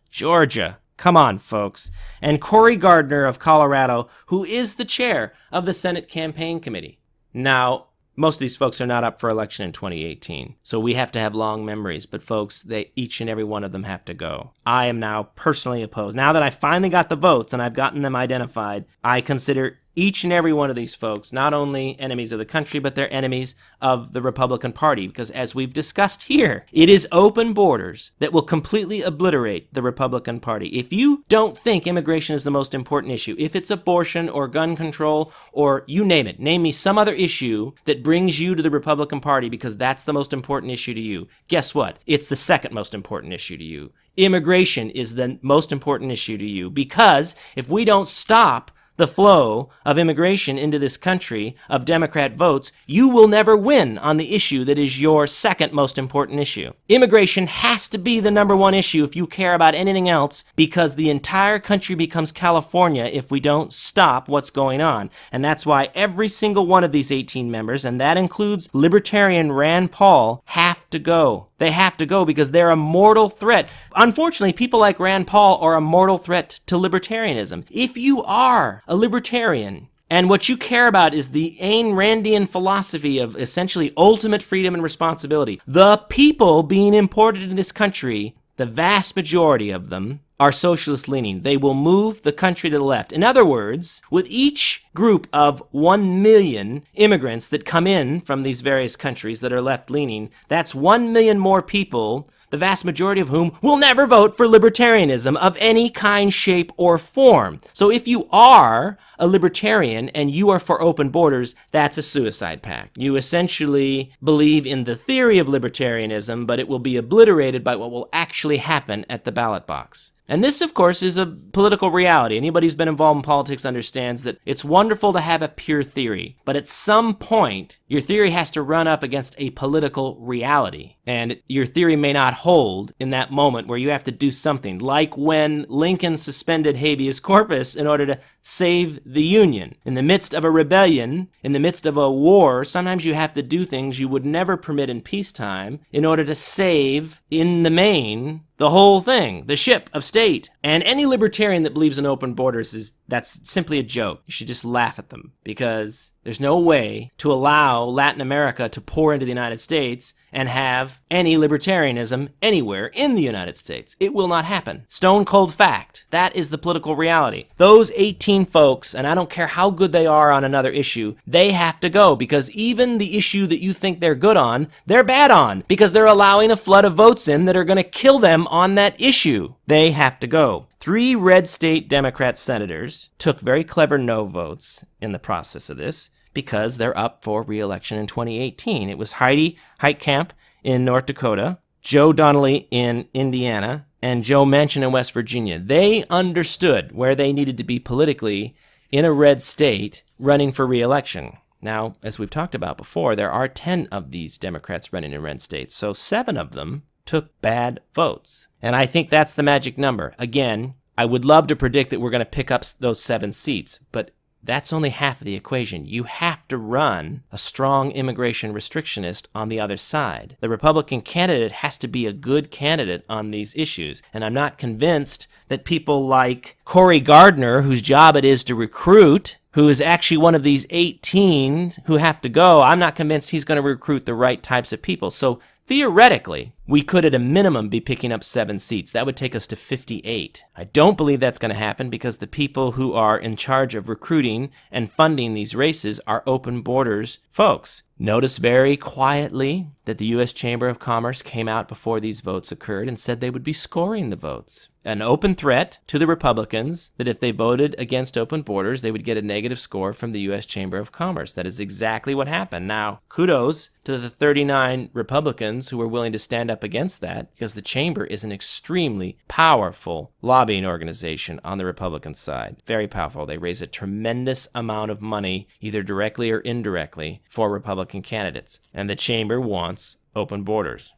Come on, folks. And Cory Gardner of Colorado, who is the chair of the Senate Campaign Committee. Now, most of these folks are not up for election in 2018, so we have to have long memories. But folks, each and every one of them have to go. I am now personally opposed. Now that I finally got the votes and I've gotten them identified, I consider each and every one of these folks not only enemies of the country, but they're enemies of the Republican Party. Because as we've discussed here, it is open borders that will completely obliterate the Republican Party. If you don't think immigration is the most important issue, if it's abortion or gun control or you name it, name me some other issue that brings you to the Republican Party because that's the most important issue to you. Guess what? It's the second most important issue to you. Immigration is the most important issue to you, because if we don't stop the flow of immigration into this country of Democrat votes, you will never win on the issue that is your second most important issue. Immigration has to be the number one issue if you care about anything else, because the entire country becomes California if we don't stop what's going on. And that's why every single one of these 18 members, and that includes Libertarian Rand Paul, have to go. They have to go because they're a mortal threat. Unfortunately, people like Rand Paul are a mortal threat to libertarianism. If you are a libertarian and what you care about is the Ayn Randian philosophy of essentially ultimate freedom and responsibility, the people being imported in this country, the vast majority of them, are socialist leaning. They will move the country to the left. In other words, with each group of 1 million immigrants that come in from these various countries that are left leaning, that's 1 million more people, the vast majority of whom will never vote for libertarianism of any kind, shape, or form. So if you are a libertarian and you are for open borders, that's a suicide pact. You essentially believe in the theory of libertarianism, but it will be obliterated by what will actually happen at the ballot box. And this, of course, is a political reality. Anybody who's been involved in politics understands that it's wonderful to have a pure theory, but at some point, your theory has to run up against a political reality. And your theory may not hold in that moment where you have to do something, like when Lincoln suspended habeas corpus in order to save the Union. In the midst of a rebellion, in the midst of a war, sometimes you have to do things you would never permit in peacetime in order to save, in the main, the whole thing, the ship of state. And any libertarian that believes in open borders that's simply a joke. You should just laugh at them, because there's no way to allow Latin America to pour into the United States and have any libertarianism anywhere in the United States. It will not happen. Stone cold fact. That is the political reality. Those 18 folks, and I don't care how good they are on another issue, they have to go, because even the issue that you think they're good on, they're bad on, because they're allowing a flood of votes in that are going to kill them on that issue. They have to go. 3 red state Democrat senators took very clever no votes in the process of this, because they're up for re-election in 2018. It was Heidi Heitkamp in North Dakota, Joe Donnelly in Indiana, and Joe Manchin in West Virginia. They understood where they needed to be politically in a red state running for re-election. Now, as we've talked about before, there are 10 of these Democrats running in red states, so 7 of them took bad votes. And I think that's the magic number. Again, I would love to predict that we're going to pick up those 7 seats, but that's only half of the equation. You have to run a strong immigration restrictionist on the other side. The Republican candidate has to be a good candidate on these issues. And I'm not convinced that people like Cory Gardner, whose job it is to recruit, who is actually one of these 18 who have to go, I'm not convinced he's going to recruit the right types of people. So theoretically, we could at a minimum be picking up 7 seats. That would take us to 58. I don't believe that's going to happen, because the people who are in charge of recruiting and funding these races are open borders folks. Notice very quietly that the U.S. Chamber of Commerce came out before these votes occurred and said they would be scoring the votes. An open threat to the Republicans that if they voted against open borders, they would get a negative score from the U.S. Chamber of Commerce. That is exactly what happened. Now, kudos to the 39 Republicans who were willing to stand up against that, because the Chamber is an extremely powerful lobbying organization on the Republican side. Very powerful. They raise a tremendous amount of money, either directly or indirectly, for Republican candidates. And the Chamber wants open borders.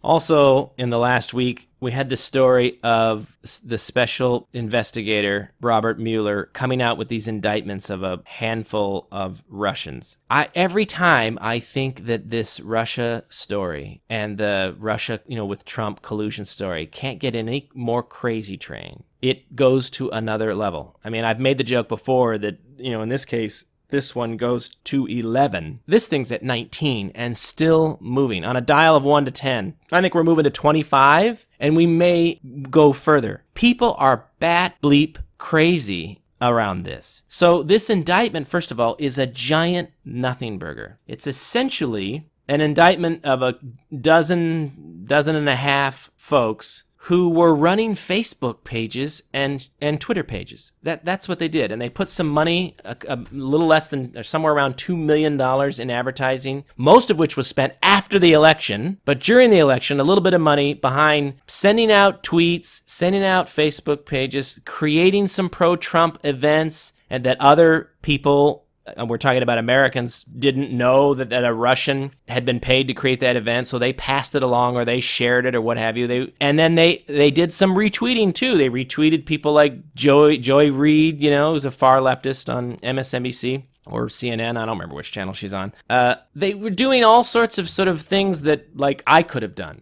Also, in the last week, we had the story of the special investigator, Robert Mueller, coming out with these indictments of a handful of Russians. Every time I think that this Russia story and the Russia, with Trump collusion story can't get any more crazy train, it goes to another level. I mean, I've made the joke before that, in this case, this one goes to 11. This thing's at 19 and still moving. On a dial of 1 to 10, I think we're moving to 25, and we may go further. People are bat bleep crazy around this. So this indictment, first of all, is a giant NothingBurger. It's essentially an indictment of a dozen and a half folks who were running Facebook pages and Twitter pages. That's what they did. And they put some money, a little less than, or somewhere around $2 million in advertising, most of which was spent after the election. But during the election, a little bit of money behind sending out tweets, sending out Facebook pages, creating some pro-Trump events, and that other people, we're talking about Americans, didn't know that a Russian had been paid to create that event, so they passed it along or they shared it or what have you. And then they did some retweeting too. They retweeted people like Joy Reid, who's a far leftist on MSNBC or CNN. I don't remember which channel she's on. They were doing all sorts of sort of things that like I could have done.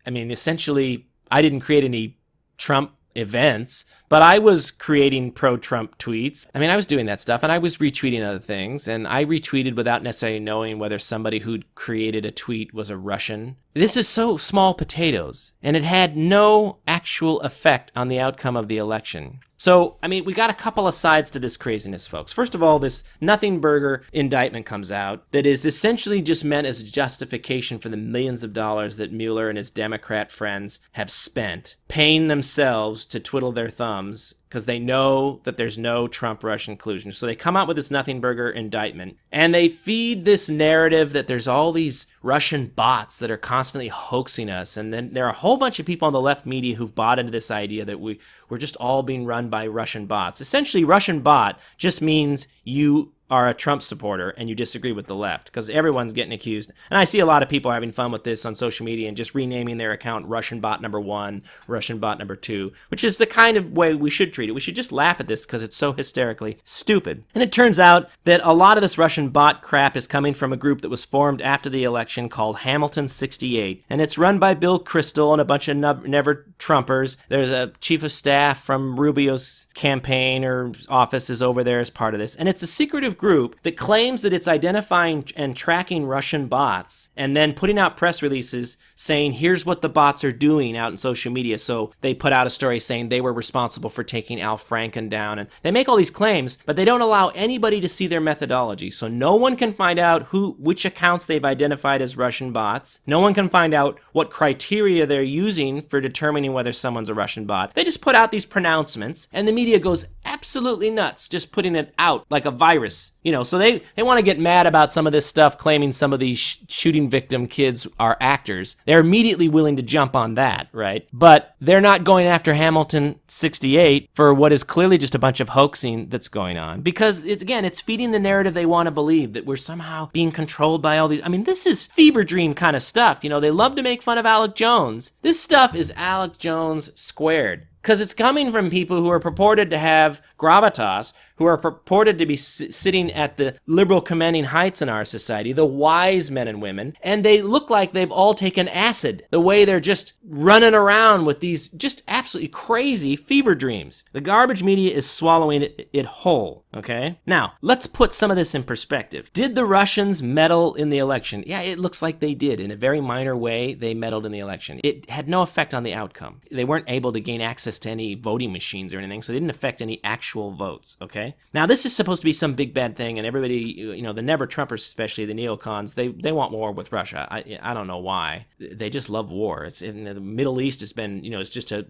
Essentially, I didn't create any Trump events, but I was creating pro-Trump tweets. I was doing that stuff, and I was retweeting other things, and I retweeted without necessarily knowing whether somebody who'd created a tweet was a Russian. This is so small potatoes, and it had no actual effect on the outcome of the election. So, we got a couple of sides to this craziness, folks. First of all, this NothingBurger indictment comes out that is essentially just meant as a justification for the millions of dollars that Mueller and his Democrat friends have spent paying themselves to twiddle their thumbs because they know that there's no Trump-Russian collusion. So they come out with this NothingBurger indictment, and they feed this narrative that there's all these Russian bots that are constantly hoaxing us. And then there are a whole bunch of people on the left media who've bought into this idea that we're just all being run by Russian bots. Essentially, Russian bot just means you are a Trump supporter and you disagree with the left, because everyone's getting accused. And I see a lot of people having fun with this on social media and just renaming their account Russian bot number 1, Russian bot number 2, which is the kind of way we should treat it. We should just laugh at this because it's so hysterically stupid. And it turns out that a lot of this Russian bot crap is coming from a group that was formed after the election called Hamilton 68. And it's run by Bill Kristol and a bunch of never Trumpers. There's a chief of staff from Rubio's campaign or office is over there as part of this. And it's a secretive group that claims that it's identifying and tracking Russian bots and then putting out press releases saying, here's what the bots are doing out in social media. So they put out a story saying they were responsible for taking Al Franken down. And they make all these claims, but they don't allow anybody to see their methodology. So no one can find out which accounts they've identified as Russian bots. No one can find out what criteria they're using for determining whether someone's a Russian bot. They just put out these pronouncements, and the media goes absolutely nuts, just putting it out like a virus. So they want to get mad about some of this stuff, claiming some of these shooting victim kids are actors. They're immediately willing to jump on that, right? But they're not going after Hamilton 68 for what is clearly just a bunch of hoaxing that's going on. Because, it's feeding the narrative they want to believe, that we're somehow being controlled by all these. This is fever dream kind of stuff. They love to make fun of Alec Jones. This stuff is Alec Jones squared. Because it's coming from people who are purported to have gravitas, who are purported to be sitting at the liberal commanding heights in our society, the wise men and women, and they look like they've all taken acid, the way they're just running around with these just absolutely crazy fever dreams. The garbage media is swallowing it whole, okay? Now, let's put some of this in perspective. Did the Russians meddle in the election? Yeah, it looks like they did. In a very minor way, they meddled in the election. It had no effect on the outcome. They weren't able to gain access to any voting machines or anything, so they didn't affect any actual votes, okay? Now, this is supposed to be some big bad thing, and everybody, the never-Trumpers, especially the neocons, they want war with Russia. I don't know why. They just love war. It's in the Middle East has been, it's just a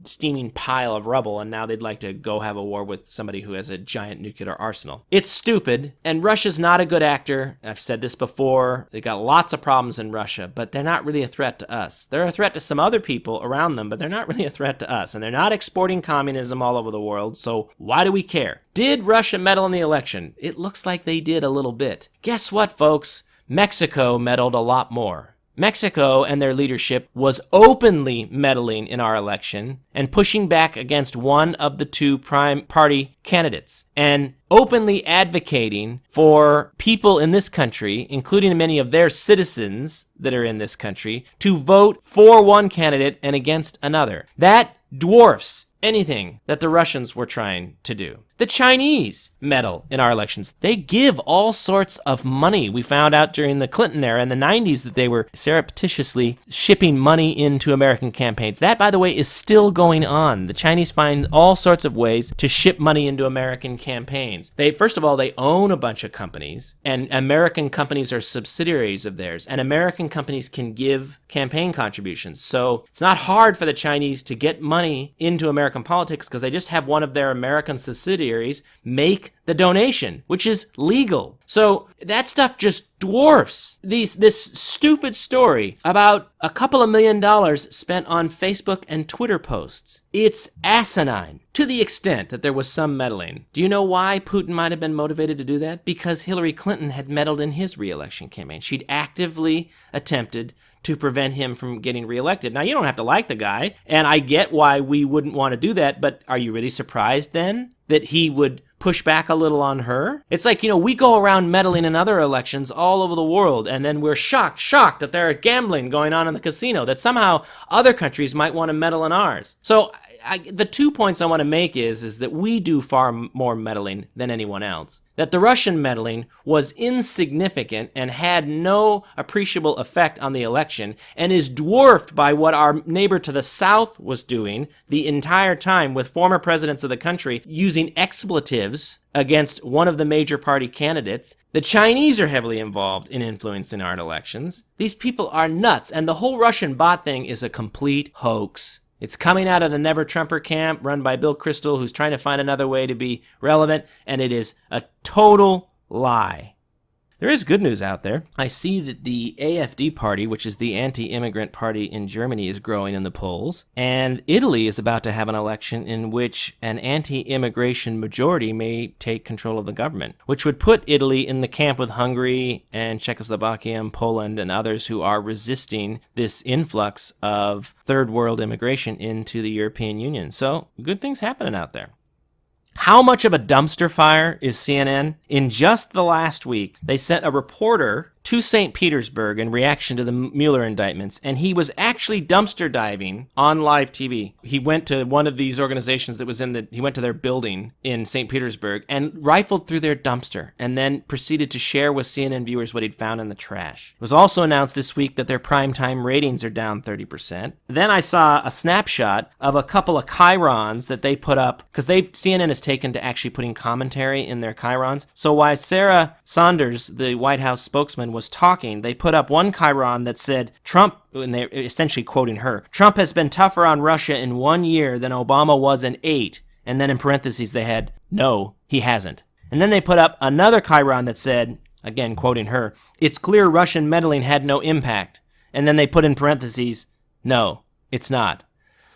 steaming pile of rubble, and now they'd like to go have a war with somebody who has a giant nuclear arsenal. It's stupid, and Russia's not a good actor. I've said this before. They got lots of problems in Russia, but they're not really a threat to us. They're a threat to some other people around them, but they're not really a threat to us, and they're not exporting communism all over the world, so why do we care? Did Russia meddle in the election? It looks like they did a little bit. Guess what, folks? Mexico meddled a lot more. Mexico and their leadership was openly meddling in our election and pushing back against one of the two prime party candidates and openly advocating for people in this country, including many of their citizens that are in this country, to vote for one candidate and against another. That dwarfs anything that the Russians were trying to do. The Chinese meddle in our elections. They give all sorts of money. We found out during the Clinton era in the 90s that they were surreptitiously shipping money into American campaigns. That, by the way, is still going on. The Chinese find all sorts of ways to ship money into American campaigns. First of all, they own a bunch of companies, and American companies are subsidiaries of theirs, and American companies can give campaign contributions. So it's not hard for the Chinese to get money into American politics because they just have one of their American subsidiaries make the donation, which is legal. So that stuff just dwarfs this stupid story about a couple of $1 million spent on Facebook and Twitter posts. It's asinine to the extent that there was some meddling. Do you know why Putin might have been motivated to do that? Because Hillary Clinton had meddled in his re-election campaign. She'd actively attempted to prevent him from getting reelected. Now, you don't have to like the guy, and I get why we wouldn't want to do that, but are you really surprised then that he would push back a little on her? It's like, we go around meddling in other elections all over the world, and then we're shocked that there are gambling going on in the casino, that somehow other countries might want to meddle in ours. So the 2 points I want to make is that we do far more meddling than anyone else. That the Russian meddling was insignificant and had no appreciable effect on the election and is dwarfed by what our neighbor to the south was doing the entire time with former presidents of the country using expletives against one of the major party candidates. The Chinese are heavily involved in influencing our elections. These people are nuts, and the whole Russian bot thing is a complete hoax. It's coming out of the Never Trumper camp run by Bill Kristol, who's trying to find another way to be relevant, and it is a total lie. There is good news out there. I see that the AfD party, which is the anti-immigrant party in Germany, is growing in the polls. And Italy is about to have an election in which an anti-immigration majority may take control of the government, which would put Italy in the camp with Hungary and Czechoslovakia and Poland and others who are resisting this influx of third world immigration into the European Union. So good things happening out there. How much of a dumpster fire is CNN? In just the last week, they sent a reporter to St. Petersburg in reaction to the Mueller indictments, and he was actually dumpster diving on live TV. He went to one of these organizations that was he went to their building in St. Petersburg and rifled through their dumpster and then proceeded to share with CNN viewers what he'd found in the trash. It was also announced this week that their primetime ratings are down 30%. Then I saw a snapshot of a couple of chyrons that they put up, because CNN has taken to actually putting commentary in their chyrons. So while Sarah Sanders, the White House spokesman, was talking, they put up one chyron that said, Trump, and they're essentially quoting her, Trump has been tougher on Russia in 1 year than Obama was in 8. And then in parentheses they had, no, he hasn't. And then they put up another chyron that said, again quoting her, it's clear Russian meddling had no impact. And then they put in parentheses, no, it's not.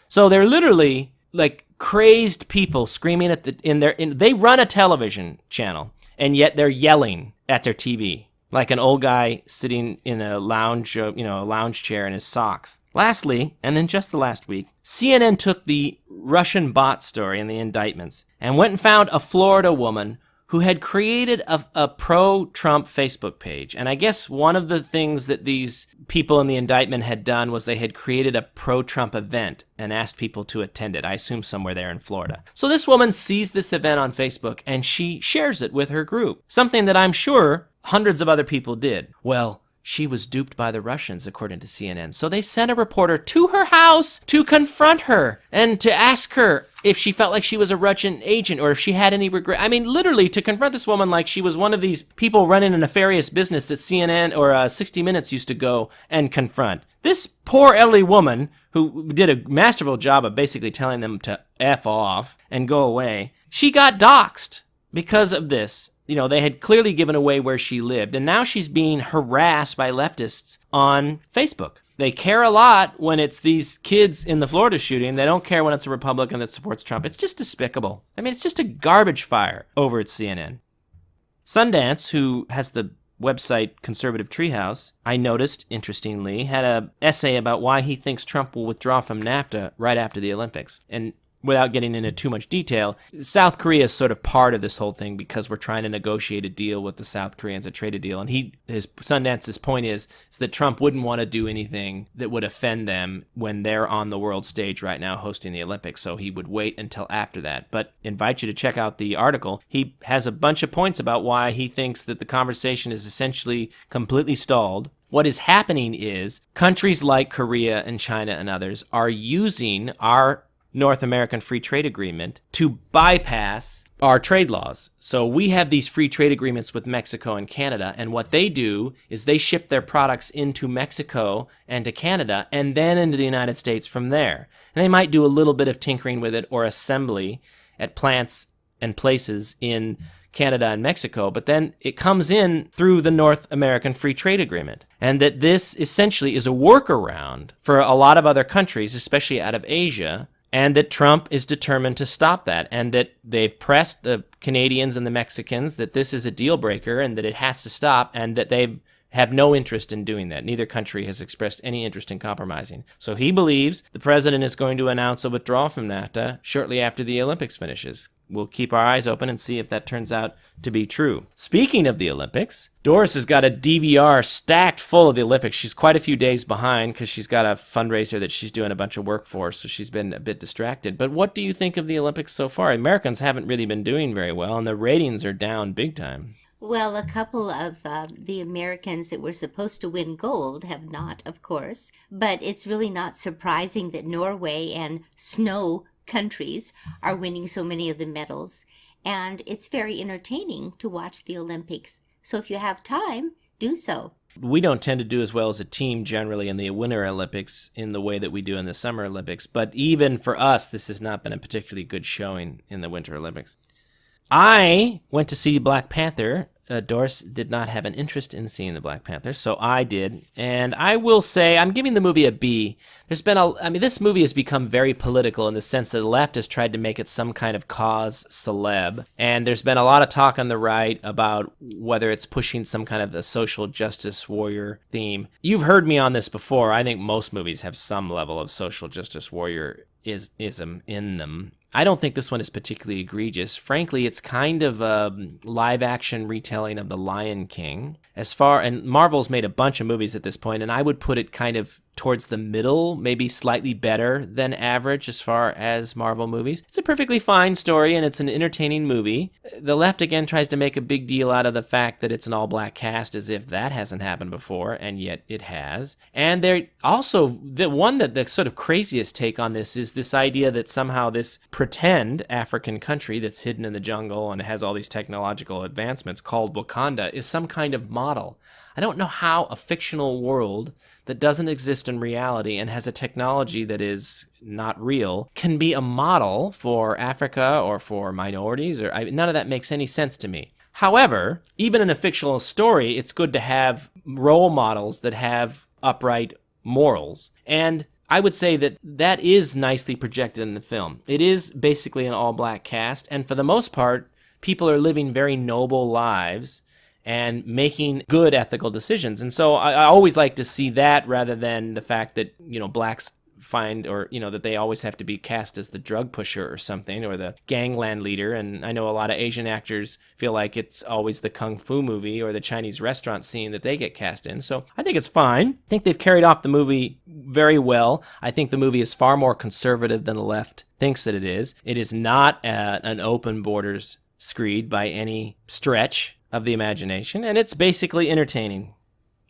So they're literally like crazed people screaming at they run a television channel, and yet they're yelling at their TV. Like an old guy sitting in a lounge, a lounge chair in his socks. Lastly, and in just the last week, CNN took the Russian bot story and the indictments and went and found a Florida woman who had created a pro-Trump Facebook page. And I guess one of the things that these people in the indictment had done was they had created a pro-Trump event and asked people to attend it, I assume somewhere there in Florida. So this woman sees this event on Facebook and she shares it with her group, something that I'm sure hundreds of other people did. Well, she was duped by the Russians, according to CNN. So they sent a reporter to her house to confront her and to ask her if she felt like she was a Russian agent or if she had any regret. I mean, literally to confront this woman like she was one of these people running a nefarious business that CNN or 60 Minutes used to go and confront. This poor elderly woman, who did a masterful job of basically telling them to F off and go away, she got doxxed because of this. They had clearly given away where she lived, and now she's being harassed by leftists on Facebook. They care a lot when it's these kids in the Florida shooting. They don't care when it's a Republican that supports Trump. It's just despicable. I mean, it's just a garbage fire over at CNN. Sundance, who has the website Conservative Treehouse, I noticed, interestingly, had an essay about why he thinks Trump will withdraw from NAFTA right after the Olympics. And without getting into too much detail, South Korea is sort of part of this whole thing because we're trying to negotiate a deal with the South Koreans, a trade deal. And Sundance's point is that Trump wouldn't want to do anything that would offend them when they're on the world stage right now hosting the Olympics. So he would wait until after that. But invite you to check out the article. He has a bunch of points about why he thinks that the conversation is essentially completely stalled. What is happening is countries like Korea and China and others are using our North American Free Trade Agreement to bypass our trade laws. So we have these free trade agreements with Mexico and Canada, and what they do is they ship their products into Mexico and to Canada and then into the United States from there. And they might do a little bit of tinkering with it or assembly at plants and places in Canada and Mexico, but then it comes in through the North American Free Trade Agreement. And that this essentially is a workaround for a lot of other countries, especially out of Asia, and that Trump is determined to stop that, and that they've pressed the Canadians and the Mexicans that this is a deal breaker and that it has to stop, and that they have no interest in doing that. Neither country has expressed any interest in compromising. So he believes the president is going to announce a withdrawal from NAFTA shortly after the Olympics finishes. We'll keep our eyes open and see if that turns out to be true. Speaking of the Olympics, Doris has got a DVR stacked full of the Olympics. She's quite a few days behind because she's got a fundraiser that she's doing a bunch of work for, so she's been a bit distracted. But what do you think of the Olympics so far? Americans haven't really been doing very well, and the ratings are down big time. Well, a couple of the Americans that were supposed to win gold have not, of course. But it's really not surprising that Norway and snow countries are winning so many of the medals. And it's very entertaining to watch the Olympics. So if you have time, do so. We don't tend to do as well as a team generally in the Winter Olympics in the way that we do in the Summer Olympics. But even for us, this has not been a particularly good showing in the Winter Olympics. I went to see Black Panther. Doris did not have an interest in seeing the Black Panther, so I did. And I will say I'm giving the movie a B. This movie has become very political in the sense that the left has tried to make it some kind of cause celeb. And there's been a lot of talk on the right about whether it's pushing some kind of a social justice warrior theme. You've heard me on this before. I think most movies have some level of social justice warrior-ism in them. I don't think this one is particularly egregious. Frankly, it's kind of a live-action retelling of The Lion King. And Marvel's made a bunch of movies at this point, and I would put it kind of towards the middle, maybe slightly better than average as far as Marvel movies. It's a perfectly fine story, and it's an entertaining movie. The left, again, tries to make a big deal out of the fact that it's an all-black cast, as if that hasn't happened before, and yet it has. And they're also, the sort of craziest take on this is this idea that somehow this pretend African country that's hidden in the jungle and has all these technological advancements called Wakanda is some kind of model. I don't know how a fictional world that doesn't exist in reality and has a technology that is not real can be a model for Africa or for minorities. None of that makes any sense to me. However, even in a fictional story, it's good to have role models that have upright morals. And I would say that is nicely projected in the film. It is basically an all-black cast, and for the most part, people are living very noble lives and making good ethical decisions. And so I always like to see that rather than the fact that, blacks find that they always have to be cast as the drug pusher or something, or the gangland leader. And I know a lot of Asian actors feel like it's always the kung fu movie or the Chinese restaurant scene that they get cast in. So I think it's fine. I think they've carried off the movie very well. I think the movie is far more conservative than the left thinks that it is. It is not an open borders screed by any stretch of the imagination, and it's basically entertaining.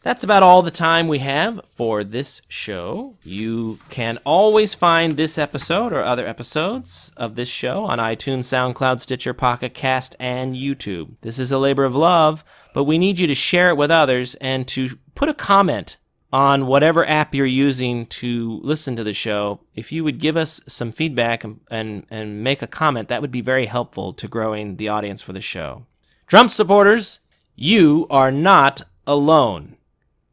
That's about all the time we have for this show. You can always find this episode or other episodes of this show on iTunes, SoundCloud, Stitcher, Pocket Cast, and YouTube. This is a labor of love, but we need you to share it with others and to put a comment on whatever app you're using to listen to the show. If you would give us some feedback and make a comment, that would be very helpful to growing the audience for the show. Trump supporters, you are not alone.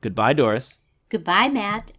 Goodbye, Doris. Goodbye, Matt.